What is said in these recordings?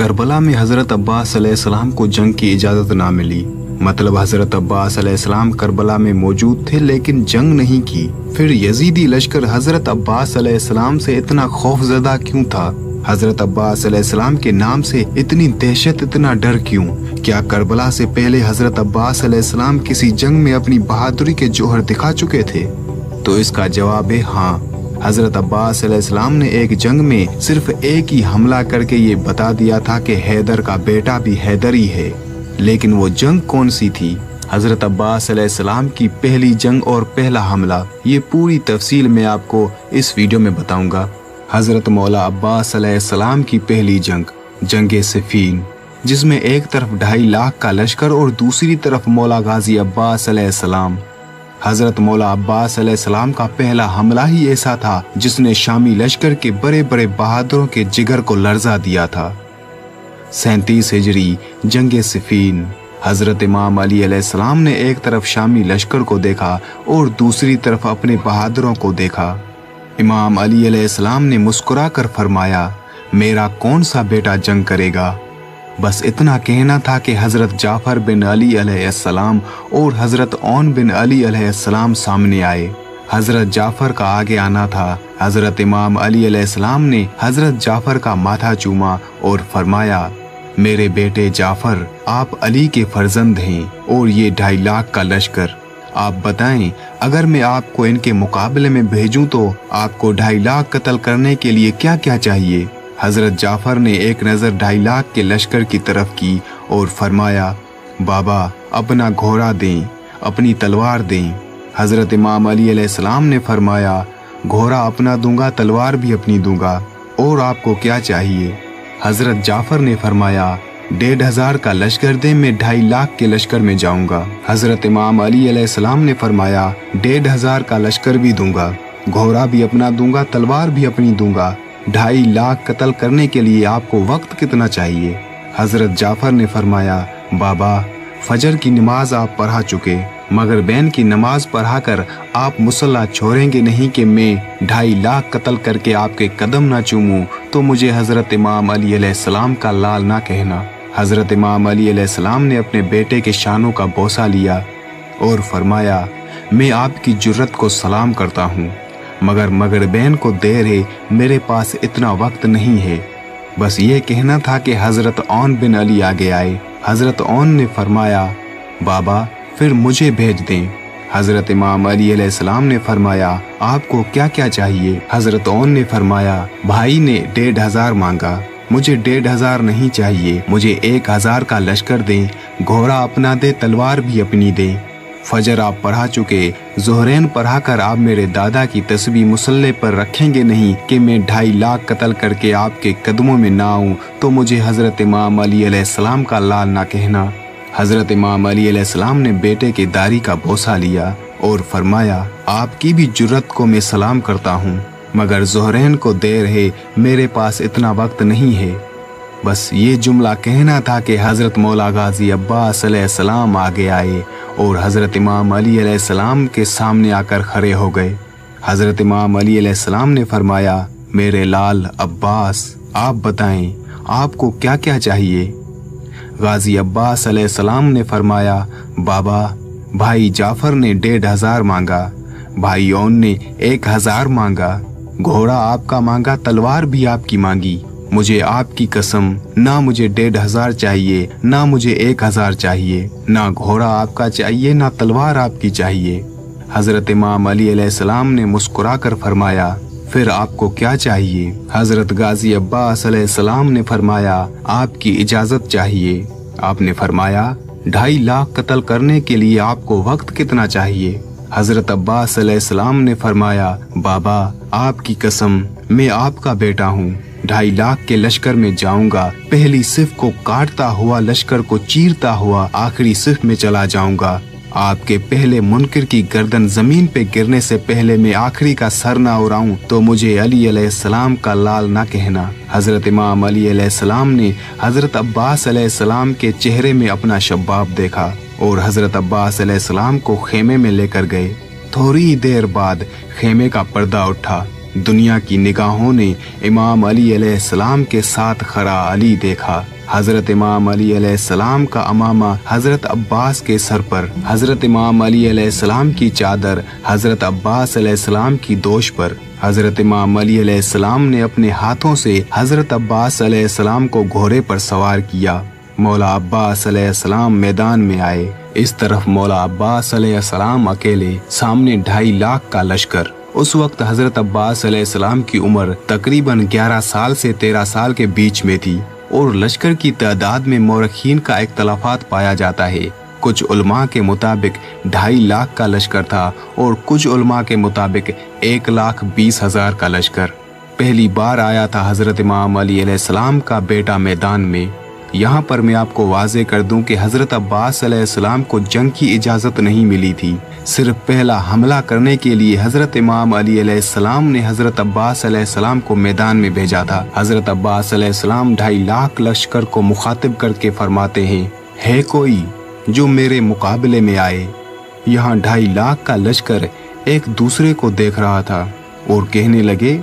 Karbala में हज़रत अब्बास अलैहिस्सलाम को जंग की इजाज़त ना मिली। मतलब हज़रत अब्बास अलैहिस्सलाम करबला में मौजूद थे लेकिन जंग नहीं की। फिर यजीदी लश्कर हज़रत अब्बास अलैहिस्सलाम से इतना खौफज़दा क्यों था? हज़रत अब्बास अलैहिस्सलाम के नाम से इतनी दहशत, इतना डर क्यों? क्या करबला से पहले हज़रत अब्बास अलैहिस्सलाम किसी जंग में अपनी बहादुरी के जौहर दिखा चुके थे? तो इसका जवाब है हाँ। हज़रत अब्बास अलैहिस्सलाम ने एक जंग में सिर्फ एक ही हमला करके ये बता दिया था कि हैदर का बेटा भी हैदर ही है। लेकिन वो जंग कौन सी थी? हज़रत अब्बास अलैहिस्सलाम की पहली जंग और पहला हमला, ये पूरी तफसील मैं आपको इस वीडियो में बताऊंगा। हज़रत मौला अब्बास अलैहिस्सलाम की पहली जंग, जंगे सिफीन, जिसमें एक तरफ 2.5 लाख का लश्कर और दूसरी तरफ मौला गाजी अब्बास अलैहिस्सलाम। हज़रत मौला अब्बास अलैहिस्सलाम का पहला हमला ही ऐसा था जिसने शामी लश्कर के बड़े बड़े बहादुरों के जिगर को लर्जा दिया था। 37 हिजरी, जंगे सिफीन। हज़रत इमाम अली अलैहिस्सलाम ने एक तरफ शामी लश्कर को देखा और दूसरी तरफ अपने बहादुरों को देखा। इमाम अली अलैहिस्सलाम ने मुस्कुरा कर फरमाया, मेरा कौन सा बेटा जंग करेगा? बस इतना कहना था कि हज़रत जाफ़र बिन अली अलैहिस्सलाम और हज़रत ओन बिन अली अलैहिस्सलाम सामने आए। हज़रत जाफ़र का आगे आना था। हज़रत इमाम अली अलैहिस्सलाम ने हज़रत जाफ़र का माथा चूमा और फरमाया, मेरे बेटे जाफ़र, आप अली के फर्जंद हैं और ये 2.5 लाख का लश्कर, आप बताएं अगर मैं आपको इनके मुकाबले में भेजूं तो आपको 2.5 लाख कत्ल करने के लिए क्या क्या चाहिए? हज़रत जाफ़र ने एक नज़र 2.5 लाख के लश्कर की तरफ की और फरमाया, बाबा अपना घोड़ा दें, अपनी तलवार दें। हज़रत इमाम अली अलैहिस्सलाम ने फरमाया, घोड़ा अपना दूंगा, तलवार भी अपनी दूंगा, और आपको क्या चाहिए? हज़रत जाफ़र ने फरमाया, 1,500 का लश्कर दे, मैं 2.5 लाख के लश्कर में जाऊंगा। हज़रत इमाम अली अलैहिस्सलाम ने फरमाया, 1,500 का लश्कर भी दूंगा, घोड़ा भी अपना दूंगा, तलवार भी अपनी दूंगा। 2.5 लाख कत्ल करने के लिए आपको वक्त कितना चाहिए? हज़रत जाफ़र ने फरमाया, बाबा फजर की नमाज आप पढ़ा चुके, मगर बैन की नमाज पढ़ा कर आप मुसल्ला छोड़ेंगे नहीं कि मैं 2.5 लाख कत्ल करके आपके कदम ना चूमूं, तो मुझे हज़रत इमाम अली अलैहिस्सलाम का लाल ना कहना। हज़रत इमाम अली अलैहिस्सलाम ने अपने बेटे के शानों का बोसा लिया और फरमाया, मैं आपकी जुर्रत को सलाम करता हूँ, मगर बहन को देर है, मेरे पास इतना वक्त नहीं है। बस ये कहना था कि हज़रत ओन बिन अली आगे आए। हज़रत ओन ने फरमाया, बाबा फिर मुझे भेज दें। हज़रत इमाम अली अलैहिस्सलाम ने फरमाया, आपको क्या क्या चाहिए? हज़रत ओन ने फरमाया, भाई ने 1,500 मांगा, मुझे 1,500 नहीं चाहिए, मुझे 1,000 का लश्कर दें, घोड़ा अपना दे, तलवार भी अपनी दे। फजर आप पढ़ा चुके, ज़ोहरैन पढ़ा कर आप मेरे दादा की तस्बीह मुसल्ले पर रखेंगे नहीं कि मैं 2.5 लाख कत्ल करके आपके कदमों में ना आऊँ, तो मुझे हज़रत इमाम अली अलैहिस्सलाम का लाल ना कहना। हज़रत इमाम अली अलैहिस्सलाम ने बेटे के दाढ़ी का बोसा लिया और फरमाया, आपकी भी जुर्रत को मैं सलाम करता हूँ, मगर ज़ोहरैन को देर है, मेरे पास इतना वक्त नहीं है। बस ये जुमला कहना था कि हज़रत मौला गाजी अब्बास अलैहिस्सलाम आगे आए और हज़रत इमाम अली अलैहिस्सलाम के सामने आकर खड़े हो गए। हज़रत इमाम अली अलैहिस्सलाम ने फरमाया, मेरे लाल अब्बास, आप बताएं आपको क्या क्या चाहिए? गाजी अब्बास अलैहिस्सलाम ने फरमाया, बाबा भाई जाफ़र ने 1,500 मांगा, भाई ओन ने 1,000 मांगा, घोड़ा आपका मांगा, तलवार भी आपकी मांगी। मुझे आपकी कसम, ना मुझे 1,500 चाहिए, ना मुझे 1,000 चाहिए, ना घोड़ा आपका चाहिए, ना तलवार आपकी चाहिए। हज़रत इमाम अली अलैहिस्सलाम ने मुस्कुरा कर फरमाया, फिर आपको क्या चाहिए? हज़रत गाजी अब्बास अलैहिस्सलाम ने फरमाया, आपकी इजाज़त चाहिए। आपने फरमाया, 2.5 लाख कत्ल करने के लिए आपको वक्त कितना चाहिए? हज़रत अब्बास अलैहिस्सलाम ने फरमाया, बाबा आपकी कसम, मैं आपका बेटा हूँ, 2.5 लाख के लश्कर में जाऊंगा, पहली सिफ को काटता हुआ लश्कर को चीरता हुआ आखिरी सिफ में चला जाऊंगा। आपके पहले मुनकिर की गर्दन जमीन पे गिरने से पहले मैं आखिरी का सर ना उड़ाऊं, तो मुझे अली अलैहिस्सलाम का लाल ना कहना। हज़रत इमाम अली अलैहिस्सलाम ने हज़रत अब्बास अलैहिस्सलाम के चेहरे में अपना शबाब देखा और हज़रत अब्बास अलैहिस्सलाम को खेमे में लेकर गए। थोड़ी ही देर बाद खेमे का पर्दा उठा दुनिया की निगाहों ने इमाम अली अलैहिस्सलाम के साथ खड़ा अली देखा। हजरत इमाम अली अलैहिस्सलाम का अमामा हजरत अब्बास के सर पर, हजरत इमाम अली अलैहिस्सलाम की चादर हजरत अब्बास अलैहिस्सलाम की दोष पर। हजरत इमाम अली अलैहिस्सलाम ने अपने हाथों से हजरत अब्बास अलैहिस्सलाम को घोड़े पर सवार किया। मौला अब्बास अलैहिस्सलाम मैदान में आए। इस तरफ मौला अब्बास अलैहिस्सलाम अकेले, सामने 2.5 लाख का लश्कर। उस वक्त हजरत अब्बास अलैहिस्सलाम की उम्र तकरीबन 11 साल से 13 साल के बीच में थी और लश्कर की तादाद में मौरखीन का इख्तलाफात पाया जाता है। कुछ उलमा के मुताबिक 2.5 लाख का लश्कर था और कुछ उलमा के मुताबिक 1,20,000 का लश्कर। पहली बार आया था हजरत इमाम अली अलैहिस्सलाम का बेटा मैदान में। यहाँ पर मैं आपको वाज़े कर दूं कि हजरत अब्बास अलैहिस्सलाम को जंग की इजाज़त नहीं मिली थी। सिर्फ पहला हमला करने के लिए हजरत इमाम अली अलैहिस्सलाम ने हजरत अब्बास अलैहिस्सलाम को मैदान में भेजा था। हजरत अब्बास अलैहिस्सलाम 2.5 लाख लश्कर को मुखातिब करके फरमाते हैं, है कोई जो मेरे मुकाबले में आए। यहाँ 2.5 लाख का लश्कर एक दूसरे को देख रहा था और कहने लगे,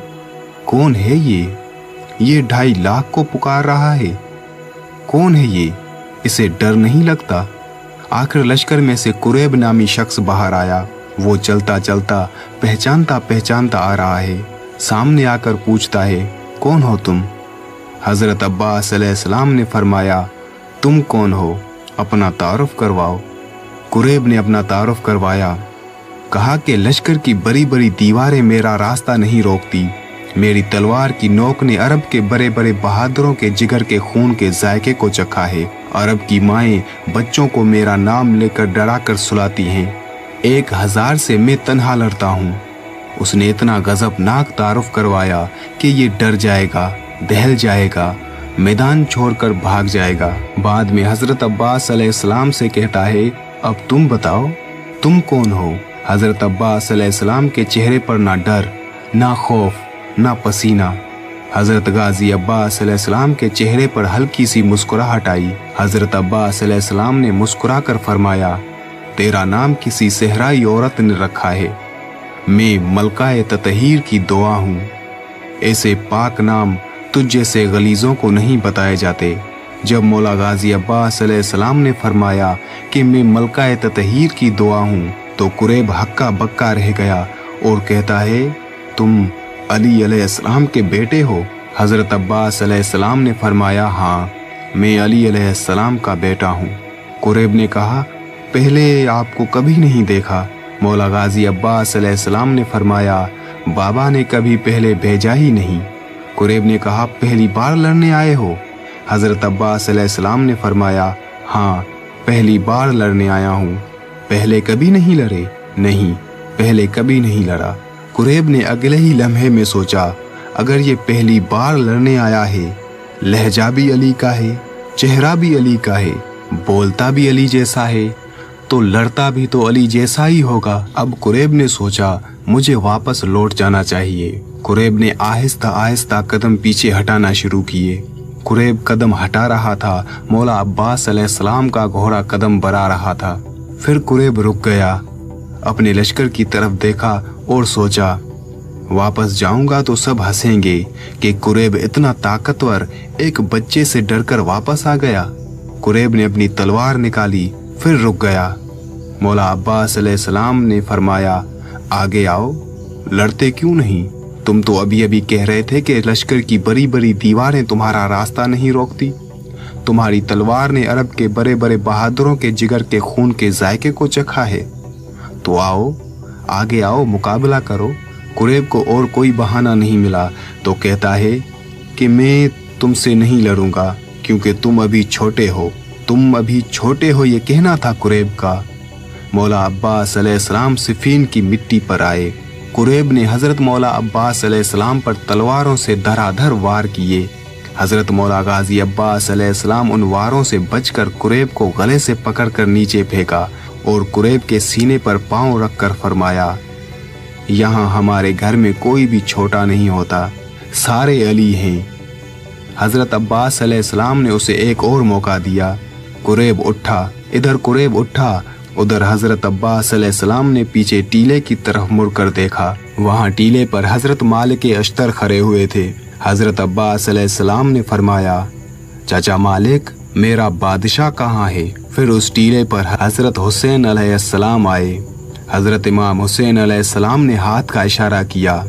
कौन है ये 2.5 लाख को पुकार रहा है, कौन है ये, इसे डर नहीं लगता। आखिर लश्कर में से कुरैब नामी शख्स बाहर आया। वो चलता चलता पहचानता आ रहा है। सामने आकर पूछता है, कौन हो तुम? हजरत अब्बास अलैहिस्सलाम ने फरमाया, तुम कौन हो, अपना तारुफ करवाओ। कुरैब ने अपना तारुफ करवाया। कहा कि लश्कर की बड़ी बड़ी दीवारें मेरा रास्ता नहीं रोकती। मेरी तलवार की नोक ने अरब के बड़े बड़े बहादुरों के जिगर के खून के जायके को चखा है। अरब की माएं बच्चों को मेरा नाम लेकर डरा कर सुलाती हैं। 1000 से मैं तन्हा लड़ता हूँ। उसने इतना गजबनाक तारुफ करवाया कि ये डर जाएगा, दहल जाएगा, मैदान छोड़कर भाग जाएगा। बाद में हजरत अब्बास अलैहिस्सलाम से कहता है, अब तुम बताओ, तुम कौन हो? हजरत अब्बास अलैहिस्सलाम के चेहरे पर ना डर, ना खौफ, ना पसीना। हजरत गाजी अब्बास अलैहिस्सलाम के चेहरे पर हल्की सी मुस्कुराहट आई। हजरत अब्बास अलैहिस्सलाम ने मुस्कुरा कर फरमाया, तेरा नाम किसी सहराई औरत ने रखा है। मैं मलकाए ततहीर की दुआ हूँ। ऐसे पाक नाम तुझ जैसे गलीजों को नहीं बताए जाते। जब मौला गाजी अब्बास अलैहिस्सलाम ने फरमाया कि मैं मलकाए ततहीर की दुआ हूँ, तो कुरैब हक्का बक्का रह गया और कहता है, तुम अली अलैहिस्सलाम के बेटे हो? हजरत अब्बास अलैहिस्सलाम ने फरमाया, हाँ, मैं अली अलैहिस्सलाम का बेटा हूँ। कुरैब ने कहा, पहले आपको कभी नहीं देखा। मौला गाजी अब्बास अलैहिस्सलाम ने फरमाया, बाबा ने कभी पहले भेजा ही नहीं। कुरैब ने कहा, पहली बार लड़ने आए हो? हजरत अब्बास अलैहिस्सलाम ने फरमाया, हाँ, पहली बार लड़ने आया हूँ। पहले कभी नहीं लड़े? नहीं, पहले कभी नहीं लड़ा। कुरैब ने अगले ही लम्हे में सोचा, अगर ये पहली बार लड़ने आया है, लहजा भी अली का है, चेहरा भी अली का है, बोलता भी अली जैसा है, तो लड़ता भी तो अली जैसा ही होगा। अब कुरैब ने सोचा, मुझे वापस लौट जाना चाहिए। कुरैब ने आहिस्ता आहिस्ता कदम पीछे हटाना शुरू किए। कुरैब कदम हटा रहा था, मौला अब्बास अलैहिस्सलाम का घोड़ा कदम बढ़ा रहा था। फिर कुरैब रुक गया, अपने लश्कर की तरफ देखा और सोचा, वापस जाऊंगा तो सब हंसेंगे कि कुरैब इतना ताकतवर एक बच्चे से डरकर वापस आ गया। कुरैब ने अपनी तलवार निकाली, फिर रुक गया। मौला अब्बास अलैहिस्सलाम ने फरमाया, आगे आओ, लड़ते क्यों नहीं? तुम तो अभी अभी कह रहे थे कि लश्कर की बड़ी बड़ी दीवारें तुम्हारा रास्ता नहीं रोकती। तुम्हारी तलवार ने अरब के बड़े बड़े बहादुरों के जिगर के खून के जायके को चखा है। तो आओ, आगे आओ, मुकाबला करो। कुरैब को और कोई बहाना नहीं मिला तो कहता है कि मैं तुमसे नहीं लड़ूंगा क्योंकि तुम अभी छोटे हो। तुम अभी छोटे हो, ये कहना था कुरैब का। मौला अब्बास अलैहिस्सलाम सिफीन की मिट्टी पर आए। कुरैब ने हजरत मौला अब्बास अलैहिस्सलाम पर तलवारों से धराधर वार किए। हजरत मौला गाजी अब्बास अलैहिस्सलाम उन वारों से बचकर कुरैब को गले से पकड़कर नीचे फेंका और कुरैब के सीने पर पांव रखकर फरमाया, यहाँ हमारे घर में कोई भी छोटा नहीं होता, सारे अली हैं। हजरत अब्बास अलैहिस्सलाम ने उसे एक और मौका दिया। कुरैब उठा, इधर कुरैब उठा उधर हजरत अब्बास अलैहिस्सलाम ने पीछे टीले की तरफ मुड़कर देखा। वहाँ टीले पर हजरत मालिक अश्तर खड़े हुए थे। हजरत अब्बास अलैहिस्सलाम ने फरमाया, चाचा मालिक, मेरा बादशाह कहाँ है? फिर उस टीले पर हजरत हुसैन अलैहिस्सलाम आए। हजरत इमाम हुसैन अलैहिस्सलाम ने हाथ का इशारा किया।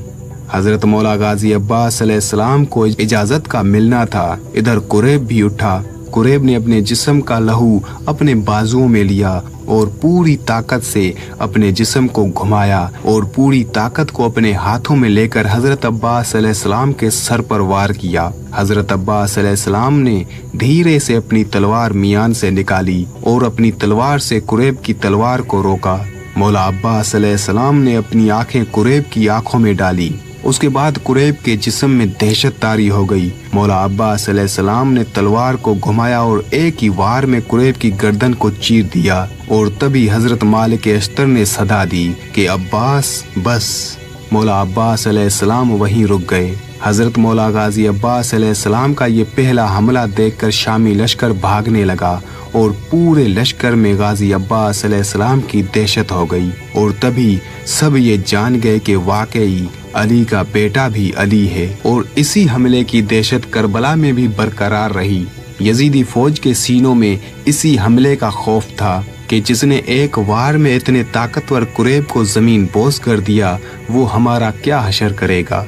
हजरत मौला गाजी अब्बास अलैहिस्सलाम को इजाजत का मिलना था। इधर कुरैब भी उठा। कुरैब ने अपने जिस्म का लहू अपने बाजुओं में लिया और पूरी ताकत से अपने जिस्म को घुमाया और पूरी ताकत को अपने हाथों में लेकर हजरत अब्बास अलैहिस्सलाम के सर पर वार किया। हजरत अब्बास अलैहिस्सलाम ने धीरे से अपनी तलवार मियान से निकाली और अपनी तलवार से कुरैब की तलवार को रोका। मौला अब्बास अलैहिस्सलाम ने अपनी आंखें कुरैब की आंखों में डाली। उसके बाद कुरैब के जिस्म में दहशत तारी हो गई। मौला अब्बास अलैहिस्सलाम ने तलवार को घुमाया और एक ही वार में कुरैब की गर्दन को चीर दिया। और तभी हजरत मालिक अश्तर ने सदा दी कि अब्बास बस। मौला अब्बास अलैहिस्सलाम वहीं रुक गए। हजरत मौला गाजी अब्बास अलैहिस्सलाम का ये पहला हमला देखकर शामी लश्कर भागने लगा और पूरे लश्कर में गाजी अब्बास अलैहिस्सलाम की दहशत हो गई। और तभी सब ये जान गए कि वाकई अली का बेटा भी अली है। और इसी हमले की दहशत करबला में भी बरकरार रही। यजीदी फौज के सीनों में इसी हमले का खौफ था कि जिसने एक वार में इतने ताकतवर कुरैब को जमीन बोस कर दिया, वो हमारा क्या हशर करेगा।